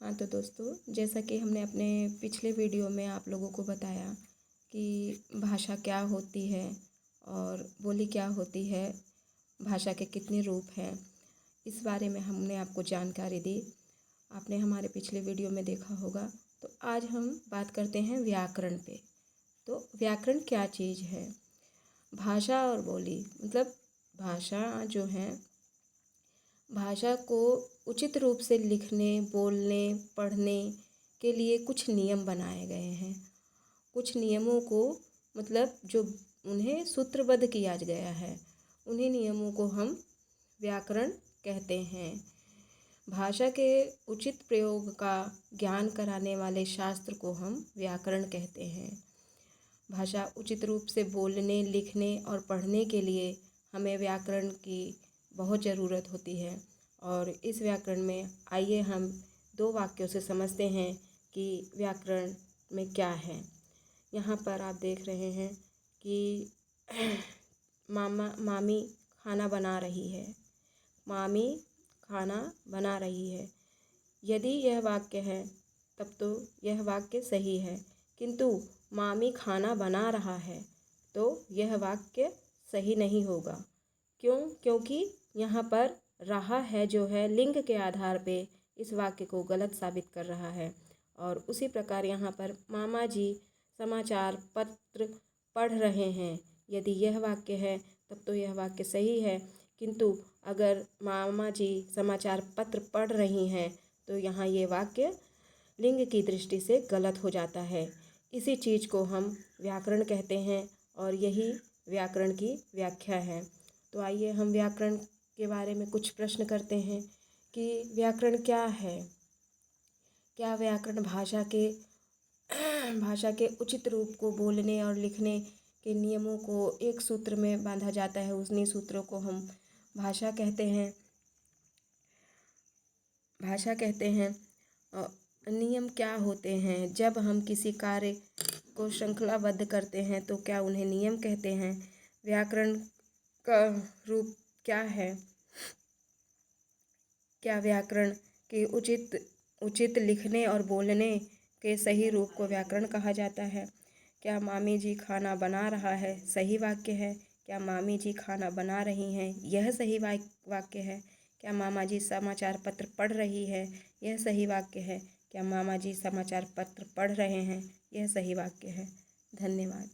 हाँ तो दोस्तों, जैसा कि हमने अपने पिछले वीडियो में आप लोगों को बताया कि भाषा क्या होती है और बोली क्या होती है, भाषा के कितने रूप हैं, इस बारे में हमने आपको जानकारी दी। आपने हमारे पिछले वीडियो में देखा होगा। तो आज हम बात करते हैं व्याकरण पे। तो व्याकरण क्या चीज़ है? भाषा और बोली मतलब भाषा जो है, भाषा को उचित रूप से लिखने, बोलने, पढ़ने के लिए कुछ नियम बनाए गए हैं। कुछ नियमों को मतलब जो उन्हें सूत्रबद्ध किया गया है, उन्हीं नियमों को हम व्याकरण कहते हैं। भाषा के उचित प्रयोग का ज्ञान कराने वाले शास्त्र को हम व्याकरण कहते हैं। भाषा उचित रूप से बोलने, लिखने और पढ़ने के लिए हमें व्याकरण की बहुत ज़रूरत होती है। और इस व्याकरण में आइए हम दो वाक्यों से समझते हैं कि व्याकरण में क्या है। यहाँ पर आप देख रहे हैं कि मामी खाना बना रही है। मामी खाना बना रही है। यदि यह वाक्य है तब तो यह वाक्य सही है, किंतु मामी खाना बना रहा है तो यह वाक्य सही नहीं होगा। क्यों? क्योंकि यहाँ पर रहा है जो है लिंग के आधार पे इस वाक्य को गलत साबित कर रहा है। और उसी प्रकार यहाँ पर मामा जी समाचार पत्र पढ़ रहे हैं। यदि यह वाक्य है तब तो यह वाक्य सही है, किंतु अगर मामा जी समाचार पत्र पढ़ रही हैं तो यहाँ ये वाक्य लिंग की दृष्टि से गलत हो जाता है। इसी चीज़ को हम व्याकरण कहते हैं और यही व्याकरण की व्याख्या है। तो आइए हम व्याकरण के बारे में कुछ प्रश्न करते हैं कि व्याकरण क्या है। क्या व्याकरण भाषा के उचित रूप को बोलने और लिखने के नियमों को एक सूत्र में बांधा जाता है, उन्हीं सूत्रों को हम भाषा कहते हैं। भाषा कहते हैं। नियम क्या होते हैं? जब हम किसी कार्य को श्रृंखलाबद्ध करते हैं तो क्या उन्हें नियम कहते हैं? व्याकरण का रूप क्या है? क्या व्याकरण के उचित लिखने और बोलने के सही रूप को व्याकरण कहा जाता है? क्या मामी जी खाना बना रहा है सही वाक्य है? क्या मामी जी खाना बना रही हैं यह सही वाक्य है? क्या मामा जी समाचार पत्र पढ़ रही है यह सही वाक्य है? क्या मामा जी समाचार पत्र पढ़ रहे हैं यह सही वाक्य है? धन्यवाद।